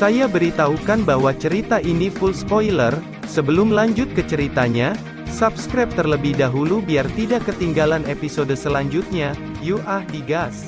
Saya beritahukan bahwa cerita ini full spoiler. Sebelum lanjut ke ceritanya, subscribe terlebih dahulu biar tidak ketinggalan episode selanjutnya. Yuk digas.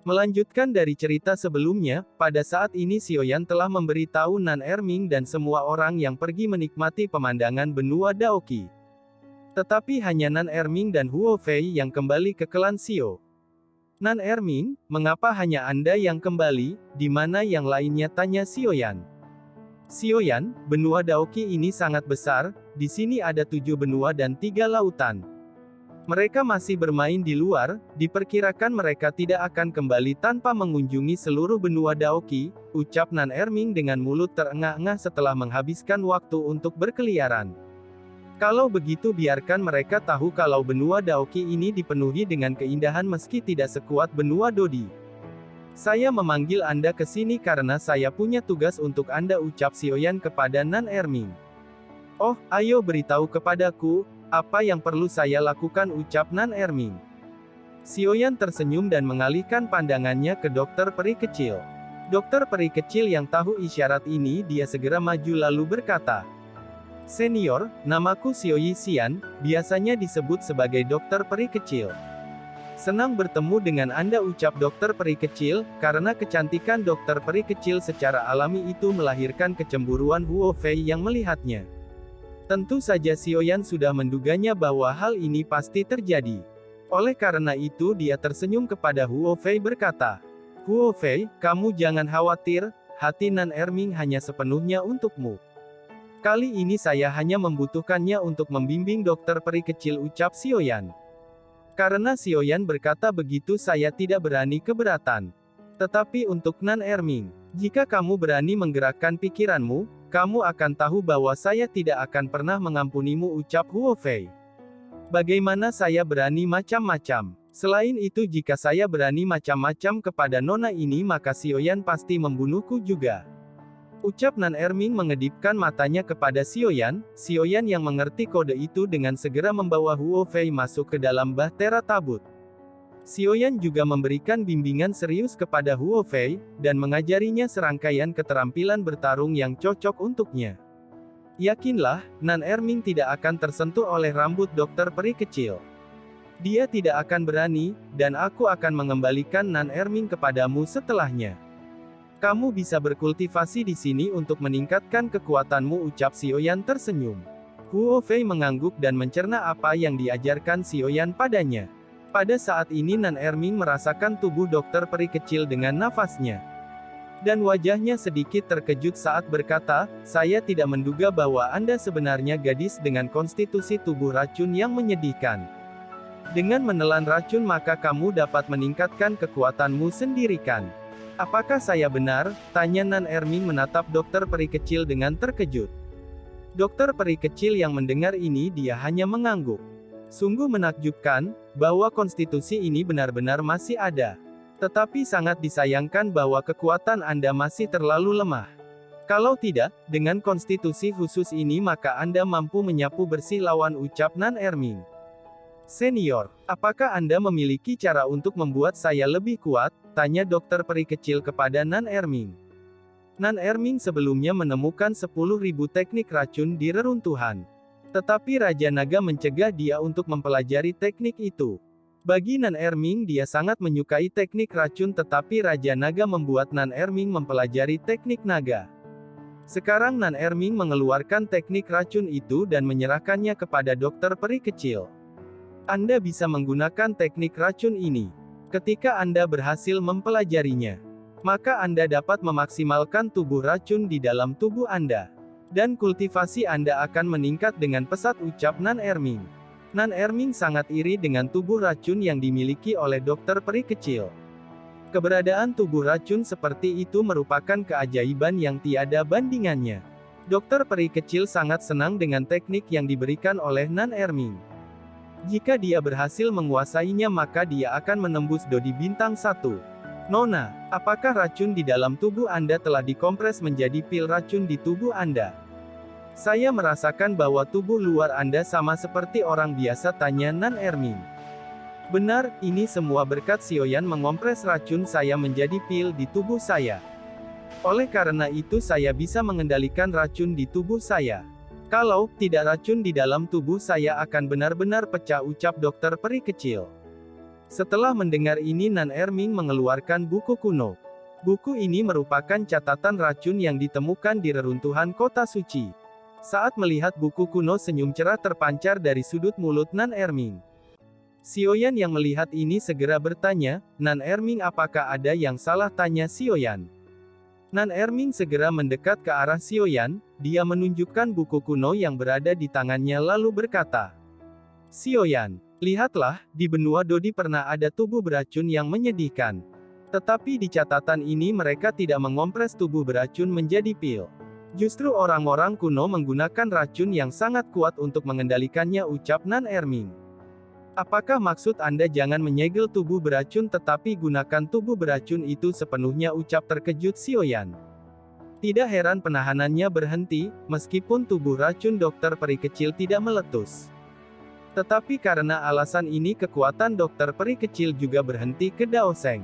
Melanjutkan dari cerita sebelumnya, pada saat ini Xiaoyan telah memberitahu Nan Erming dan semua orang yang pergi menikmati pemandangan benua Daoqi. Tetapi hanya Nan Erming dan Huo Fei yang kembali ke klan Xiao. Nan Erming, mengapa hanya Anda yang kembali, di mana yang lainnya, tanya Xiaoyan. Xiaoyan, benua Daoqi ini sangat besar, di sini ada 7 benua dan 3 lautan. Mereka masih bermain di luar, diperkirakan mereka tidak akan kembali tanpa mengunjungi seluruh benua Daoqi, ucap Nan Erming dengan mulut terengah-engah setelah menghabiskan waktu untuk berkeliaran. Kalau begitu biarkan mereka tahu kalau benua Daoqi ini dipenuhi dengan keindahan meski tidak sekuat benua Dodi. Saya memanggil Anda ke sini karena saya punya tugas untuk Anda, ucap Xiaoyan kepada Nan Erming. Oh, ayo beritahu kepadaku, apa yang perlu saya lakukan, ucap Nan Erming. Xiaoyan tersenyum dan mengalihkan pandangannya ke dokter peri kecil. Dokter peri kecil yang tahu isyarat ini, dia segera maju lalu berkata, "Senior, namaku Xiaoyi Xian, biasanya disebut sebagai dokter peri kecil. Senang bertemu dengan Anda," ucap dokter peri kecil, karena kecantikan dokter peri kecil secara alami itu melahirkan kecemburuan Huo Fei yang melihatnya. Tentu saja Xiaoyan sudah menduganya bahwa hal ini pasti terjadi. Oleh karena itu dia tersenyum kepada Huo Fei berkata, "Huo Fei, kamu jangan khawatir, hati Nan Erming hanya sepenuhnya untukmu. Kali ini saya hanya membutuhkannya untuk membimbing dokter peri kecil," ucap Xiaoyan. Karena Xiaoyan berkata begitu saya tidak berani keberatan. Tetapi untuk Nan Erming, jika kamu berani menggerakkan pikiranmu, kamu akan tahu bahwa saya tidak akan pernah mengampunimu, ucap Huo Fei. Bagaimana saya berani macam-macam? Selain itu jika saya berani macam-macam kepada nona ini maka Xiaoyan pasti membunuhku juga, ucap Nan Erming mengedipkan matanya kepada Xiaoyan. Xiaoyan yang mengerti kode itu dengan segera membawa Huo Fei masuk ke dalam bahtera tabut. Xiaoyan juga memberikan bimbingan serius kepada Huo Fei, dan mengajarinya serangkaian keterampilan bertarung yang cocok untuknya. Yakinlah, Nan Erming tidak akan tersentuh oleh rambut dokter peri kecil. Dia tidak akan berani, dan aku akan mengembalikan Nan Erming kepadamu setelahnya. Kamu bisa berkultivasi di sini untuk meningkatkan kekuatanmu, ucap Xiaoyan tersenyum. Huo Fei mengangguk dan mencerna apa yang diajarkan Xiaoyan padanya. Pada saat ini Nan Erming merasakan tubuh dokter peri kecil dengan nafasnya. Dan wajahnya sedikit terkejut saat berkata, "Saya tidak menduga bahwa Anda sebenarnya gadis dengan konstitusi tubuh racun yang menyedihkan. Dengan menelan racun maka kamu dapat meningkatkan kekuatanmu sendiri kan? Apakah saya benar?" tanya Nan Erming menatap dokter peri kecil dengan terkejut. Dokter peri kecil yang mendengar ini dia hanya mengangguk. Sungguh menakjubkan, bahwa konstitusi ini benar-benar masih ada. Tetapi sangat disayangkan bahwa kekuatan Anda masih terlalu lemah. Kalau tidak, dengan konstitusi khusus ini maka Anda mampu menyapu bersih lawan, ucap Nan Erming. "Senior, apakah Anda memiliki cara untuk membuat saya lebih kuat?" tanya dokter peri kecil kepada Nan Erming. Nan Erming sebelumnya menemukan 10.000 teknik racun di reruntuhan. Tetapi Raja Naga mencegah dia untuk mempelajari teknik itu. Bagi Nan Erming dia sangat menyukai teknik racun tetapi Raja Naga membuat Nan Erming mempelajari teknik naga. Sekarang Nan Erming mengeluarkan teknik racun itu dan menyerahkannya kepada dokter peri kecil. Anda bisa menggunakan teknik racun ini. Ketika Anda berhasil mempelajarinya, maka Anda dapat memaksimalkan tubuh racun di dalam tubuh Anda. Dan kultivasi Anda akan meningkat dengan pesat, ucap Nan Erming. Nan Erming sangat iri dengan tubuh racun yang dimiliki oleh dokter peri kecil. Keberadaan tubuh racun seperti itu merupakan keajaiban yang tiada bandingannya. Dokter peri kecil sangat senang dengan teknik yang diberikan oleh Nan Erming. Jika dia berhasil menguasainya maka dia akan menembus Dodi bintang 1. "Nona, apakah racun di dalam tubuh Anda telah dikompres menjadi pil racun di tubuh Anda?" "Saya merasakan bahwa tubuh luar Anda sama seperti orang biasa," tanya Nan Erming. Benar, ini semua berkat Sioyan mengompres racun saya menjadi pil di tubuh saya. Oleh karena itu saya bisa mengendalikan racun di tubuh saya. Kalau tidak, racun di dalam tubuh saya akan benar-benar pecah, ucap dokter peri kecil. Setelah mendengar ini, Nan Erming mengeluarkan buku kuno. Buku ini merupakan catatan racun yang ditemukan di reruntuhan kota suci. Saat melihat buku kuno, senyum cerah terpancar dari sudut mulut Nan Erming. Sioyan yang melihat ini segera bertanya, "Nan Erming, apakah ada yang salah?" tanya Sioyan. Nan Erming segera mendekat ke arah Sioyan, dia menunjukkan buku kuno yang berada di tangannya lalu berkata, "Sioyan, lihatlah, di benua Dodi pernah ada tubuh beracun yang menyedihkan. Tetapi di catatan ini mereka tidak mengompres tubuh beracun menjadi pil. Justru orang-orang kuno menggunakan racun yang sangat kuat untuk mengendalikannya," ucap Nan Erming. "Apakah maksud Anda jangan menyegel tubuh beracun tetapi gunakan tubuh beracun itu sepenuhnya?" ucap terkejut Sioyan. Tidak heran penahanannya berhenti, meskipun tubuh racun dokter peri kecil tidak meletus. Tetapi karena alasan ini kekuatan dokter peri kecil juga berhenti ke Daoseng.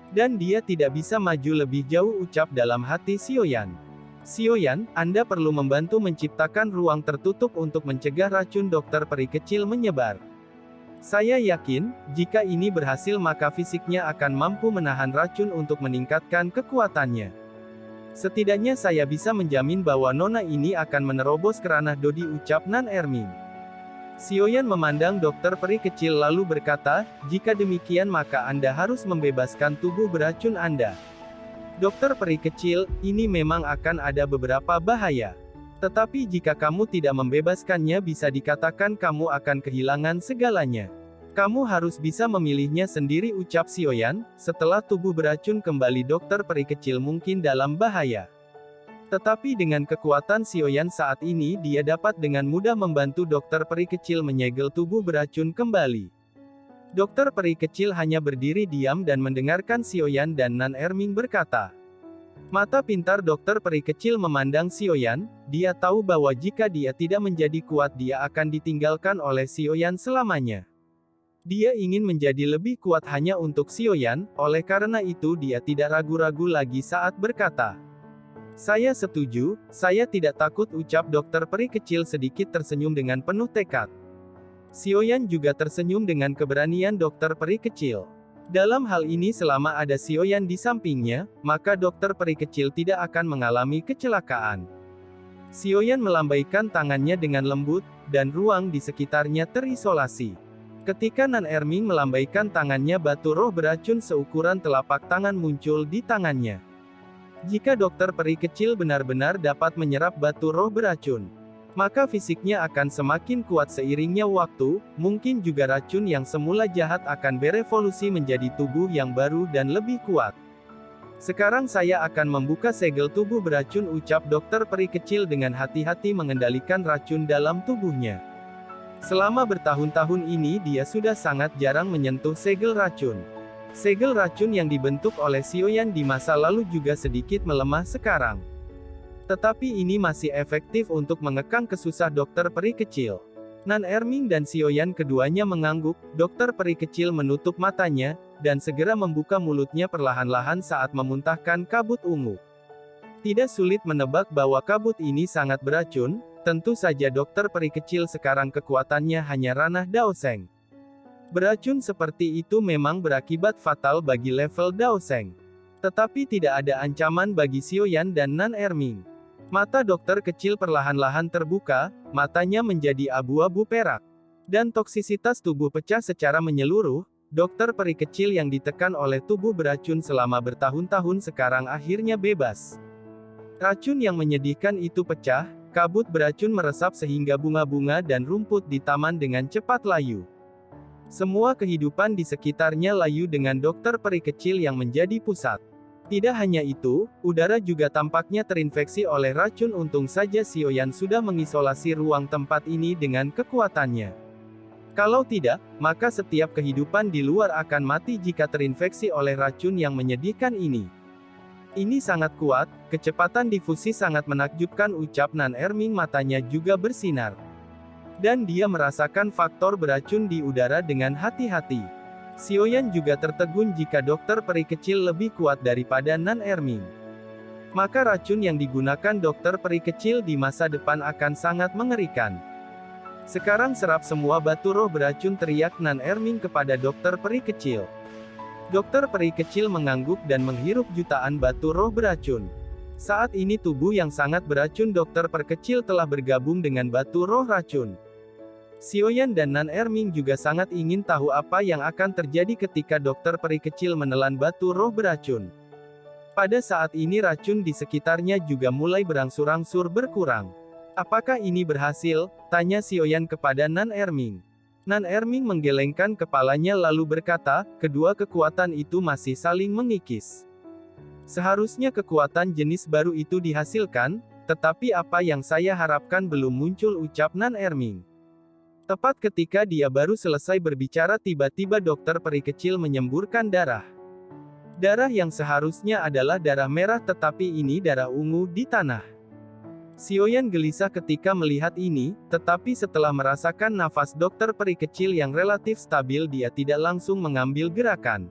Dan dia tidak bisa maju lebih jauh, ucap dalam hati Sioyan. "Sioyan, Anda perlu membantu menciptakan ruang tertutup untuk mencegah racun dokter peri kecil menyebar. Saya yakin, jika ini berhasil maka fisiknya akan mampu menahan racun untuk meningkatkan kekuatannya. Setidaknya saya bisa menjamin bahwa nona ini akan menerobos ke ranah Dodi," ucap Nan Erming. Sioyan memandang dokter peri kecil lalu berkata, "Jika demikian maka Anda harus membebaskan tubuh beracun Anda." "Dokter peri kecil, ini memang akan ada beberapa bahaya. Tetapi jika kamu tidak membebaskannya bisa dikatakan kamu akan kehilangan segalanya. Kamu harus bisa memilihnya sendiri," ucap Sioyan. Setelah tubuh beracun kembali, dokter peri kecil mungkin dalam bahaya. Tetapi dengan kekuatan Sioyan saat ini dia dapat dengan mudah membantu dokter peri kecil menyegel tubuh beracun kembali. Dokter peri kecil hanya berdiri diam dan mendengarkan Sioyan dan Nan Erming berkata. Mata pintar dokter peri kecil memandang Sioyan, dia tahu bahwa jika dia tidak menjadi kuat dia akan ditinggalkan oleh Sioyan selamanya. Dia ingin menjadi lebih kuat hanya untuk Sioyan, oleh karena itu dia tidak ragu-ragu lagi saat berkata. "Saya setuju, saya tidak takut," ucap dokter peri kecil sedikit tersenyum dengan penuh tekad. Sioyan juga tersenyum dengan keberanian dokter peri kecil. Dalam hal ini selama ada Sioyan di sampingnya, maka dokter peri kecil tidak akan mengalami kecelakaan. Sioyan melambaikan tangannya dengan lembut, dan ruang di sekitarnya terisolasi. Ketika Nan Erming melambaikan tangannya, batu roh beracun seukuran telapak tangan muncul di tangannya. Jika dokter peri kecil benar-benar dapat menyerap batu roh beracun, maka fisiknya akan semakin kuat seiringnya waktu, mungkin juga racun yang semula jahat akan berevolusi menjadi tubuh yang baru dan lebih kuat. "Sekarang saya akan membuka segel tubuh beracun," ucap dokter peri kecil dengan hati-hati mengendalikan racun dalam tubuhnya. Selama bertahun-tahun ini dia sudah sangat jarang menyentuh segel racun. Segel racun yang dibentuk oleh Sioyan di masa lalu juga sedikit melemah sekarang. Tetapi ini masih efektif untuk mengekang kesusah dokter peri kecil. Nan Erming dan Sioyan keduanya mengangguk, dokter peri kecil menutup matanya, dan segera membuka mulutnya perlahan-lahan saat memuntahkan kabut ungu. Tidak sulit menebak bahwa kabut ini sangat beracun, tentu saja dokter peri kecil sekarang kekuatannya hanya ranah Daoseng. Beracun seperti itu memang berakibat fatal bagi level Daoseng. Tetapi tidak ada ancaman bagi Sioyan dan Nan Erming. Mata dokter kecil perlahan-lahan terbuka, matanya menjadi abu-abu perak. Dan toksisitas tubuh pecah secara menyeluruh, dokter peri kecil yang ditekan oleh tubuh beracun selama bertahun-tahun sekarang akhirnya bebas. Racun yang menyedihkan itu pecah, kabut beracun meresap sehingga bunga-bunga dan rumput di taman dengan cepat layu. Semua kehidupan di sekitarnya layu dengan dokter peri kecil yang menjadi pusat. Tidak hanya itu, udara juga tampaknya terinfeksi oleh racun. Untung saja Sioyan sudah mengisolasi ruang tempat ini dengan kekuatannya. Kalau tidak, maka setiap kehidupan di luar akan mati jika terinfeksi oleh racun yang menyedihkan ini. Ini sangat kuat, kecepatan difusi sangat menakjubkan, ucap Nan Erming, matanya juga bersinar. Dan dia merasakan faktor beracun di udara dengan hati-hati. Xiaoyan juga tertegun jika dokter peri kecil lebih kuat daripada Nan Erming. Maka racun yang digunakan dokter peri kecil di masa depan akan sangat mengerikan. Sekarang serap semua batu roh beracun, teriak Nan Erming kepada dokter peri kecil. Dokter peri kecil mengangguk dan menghirup jutaan batu roh beracun. Saat ini tubuh yang sangat beracun dokter peri kecil telah bergabung dengan batu roh racun. Xiaoyan dan Nan Erming juga sangat ingin tahu apa yang akan terjadi ketika dokter peri kecil menelan batu roh beracun. Pada saat ini racun di sekitarnya juga mulai berangsur-angsur berkurang. Apakah ini berhasil? Tanya Xiaoyan kepada Nan Erming. Nan Erming menggelengkan kepalanya lalu berkata, kedua kekuatan itu masih saling mengikis. Seharusnya kekuatan jenis baru itu dihasilkan, tetapi apa yang saya harapkan belum muncul, ucap Nan Erming. Tepat ketika dia baru selesai berbicara tiba-tiba dokter peri kecil menyemburkan darah. Darah yang seharusnya adalah darah merah tetapi ini darah ungu di tanah. Xiaoyan gelisah ketika melihat ini, tetapi setelah merasakan nafas dokter peri kecil yang relatif stabil dia tidak langsung mengambil gerakan.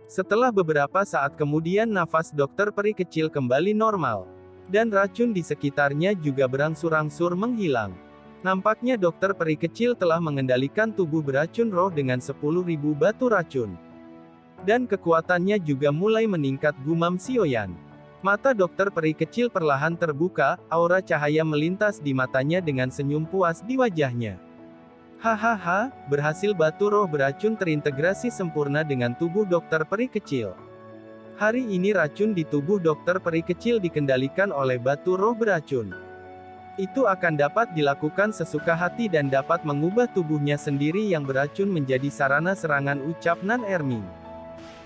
Setelah beberapa saat kemudian nafas dokter peri kecil kembali normal. Dan racun di sekitarnya juga berangsur-angsur menghilang. Nampaknya dokter peri kecil telah mengendalikan tubuh beracun roh dengan 10.000 batu racun. Dan kekuatannya juga mulai meningkat, gumam Xiaoyan. Mata dokter peri kecil perlahan terbuka, aura cahaya melintas di matanya dengan senyum puas di wajahnya. Hahaha, berhasil, batu roh beracun terintegrasi sempurna dengan tubuh dokter peri kecil. Hari ini racun di tubuh dokter peri kecil dikendalikan oleh batu roh beracun. Itu akan dapat dilakukan sesuka hati dan dapat mengubah tubuhnya sendiri yang beracun menjadi sarana serangan, ucap Nan Erming.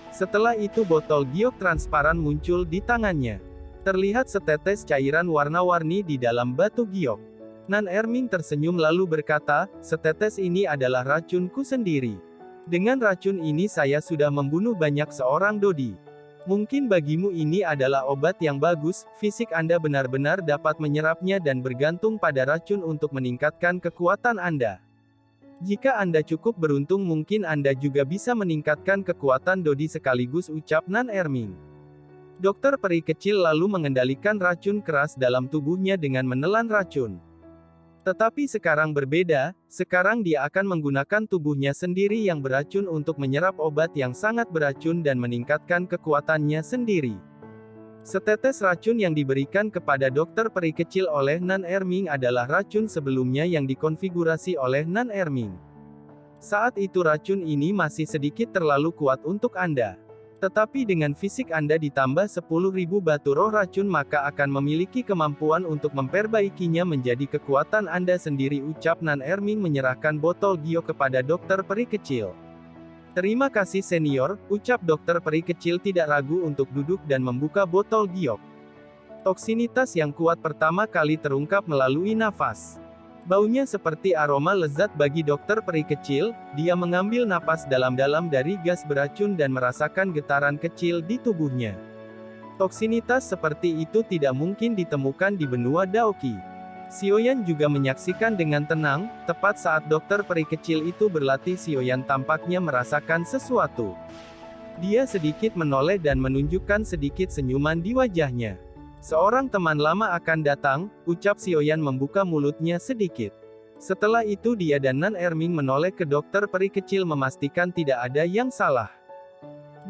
Setelah itu botol giok transparan muncul di tangannya. Terlihat setetes cairan warna-warni di dalam batu giok. Nan Erming tersenyum lalu berkata, setetes ini adalah racunku sendiri. Dengan racun ini saya sudah membunuh banyak seorang dodi. Mungkin bagimu ini adalah obat yang bagus, fisik Anda benar-benar dapat menyerapnya dan bergantung pada racun untuk meningkatkan kekuatan Anda. Jika Anda cukup beruntung mungkin Anda juga bisa meningkatkan kekuatan dodi sekaligus, ucap Nan Erming. Dokter peri kecil lalu mengendalikan racun keras dalam tubuhnya dengan menelan racun. Tetapi sekarang berbeda, sekarang dia akan menggunakan tubuhnya sendiri yang beracun untuk menyerap obat yang sangat beracun dan meningkatkan kekuatannya sendiri. Setetes racun yang diberikan kepada dokter peri kecil oleh Nan Erming adalah racun sebelumnya yang dikonfigurasi oleh Nan Erming. Saat itu racun ini masih sedikit terlalu kuat untuk Anda. Tetapi dengan fisik Anda ditambah 10.000 batu roh racun maka akan memiliki kemampuan untuk memperbaikinya menjadi kekuatan Anda sendiri, ucap Nan Erming menyerahkan botol giok kepada dokter peri kecil. Terima kasih senior, ucap dokter peri kecil tidak ragu untuk duduk dan membuka botol giok. Toksinitas yang kuat pertama kali terungkap melalui nafas. Baunya seperti aroma lezat bagi dokter peri kecil, dia mengambil napas dalam-dalam dari gas beracun dan merasakan getaran kecil di tubuhnya. Toksinitas seperti itu tidak mungkin ditemukan di benua Daoki. Xiaoyan juga menyaksikan dengan tenang, tepat saat dokter peri kecil itu berlatih Xiaoyan tampaknya merasakan sesuatu. Dia sedikit menoleh dan menunjukkan sedikit senyuman di wajahnya. Seorang teman lama akan datang, ucap Xiaoyan membuka mulutnya sedikit. Setelah itu dia dan Nan Erming menoleh ke dokter peri kecil memastikan tidak ada yang salah.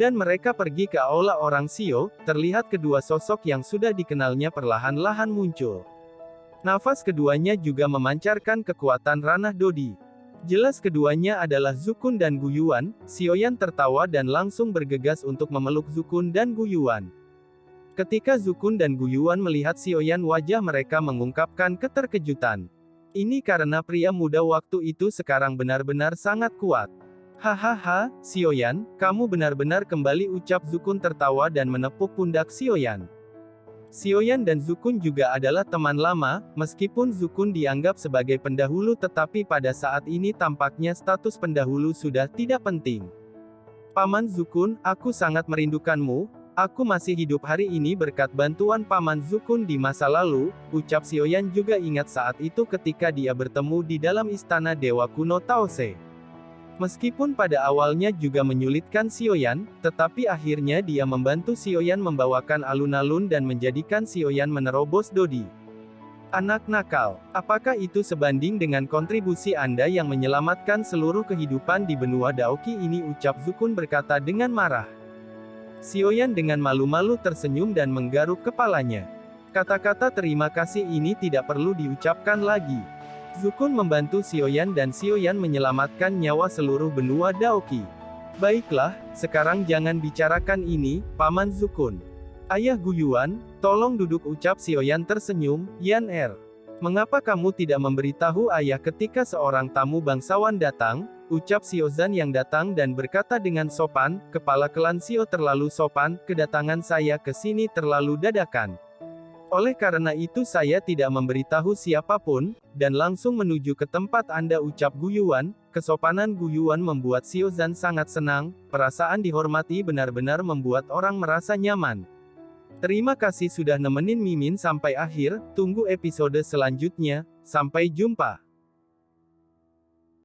Dan mereka pergi ke aula orang Xiao, terlihat kedua sosok yang sudah dikenalnya perlahan-lahan muncul. Nafas keduanya juga memancarkan kekuatan ranah dodi. Jelas keduanya adalah Zukun dan Guyuan. Xiaoyan tertawa dan langsung bergegas untuk memeluk Zukun dan Guyuan. Ketika Zukun dan Guyuan melihat Xiaoyan wajah mereka mengungkapkan keterkejutan. Ini karena pria muda waktu itu sekarang benar-benar sangat kuat. Hahaha, Xiaoyan, kamu benar-benar kembali, ucap Zukun tertawa dan menepuk pundak Xiaoyan. Xiaoyan dan Zukun juga adalah teman lama, meskipun Zukun dianggap sebagai pendahulu tetapi pada saat ini tampaknya status pendahulu sudah tidak penting. Paman Zukun, aku sangat merindukanmu. Aku masih hidup hari ini berkat bantuan Paman Zukun di masa lalu, ucap Sioyan juga ingat saat itu ketika dia bertemu di dalam istana Dewa Kuno Taose. Meskipun pada awalnya juga menyulitkan Sioyan, tetapi akhirnya dia membantu Sioyan membawakan alun-alun dan menjadikan Sioyan menerobos Dodi. Anak nakal, apakah itu sebanding dengan kontribusi Anda yang menyelamatkan seluruh kehidupan di benua Daoki ini? Ucap Zukun berkata dengan marah. Sioyan dengan malu-malu tersenyum dan menggaruk kepalanya. Kata-kata terima kasih ini tidak perlu diucapkan lagi. Zukun membantu Sioyan dan Sioyan menyelamatkan nyawa seluruh benua Daoki. Baiklah, sekarang jangan bicarakan ini, Paman Zukun. Ayah Guyuan, tolong duduk, ucap Sioyan tersenyum. Yan mengapa kamu tidak memberitahu ayah ketika seorang tamu bangsawan datang? Ucap Siozan yang datang dan berkata dengan sopan, kepala klan Sio terlalu sopan, kedatangan saya ke sini terlalu dadakan. Oleh karena itu saya tidak memberitahu siapapun, dan langsung menuju ke tempat Anda, ucap Guyuan. Kesopanan Guyuan membuat Siozan sangat senang, perasaan dihormati benar-benar membuat orang merasa nyaman. Terima kasih sudah nemenin Mimin sampai akhir, tunggu episode selanjutnya, sampai jumpa.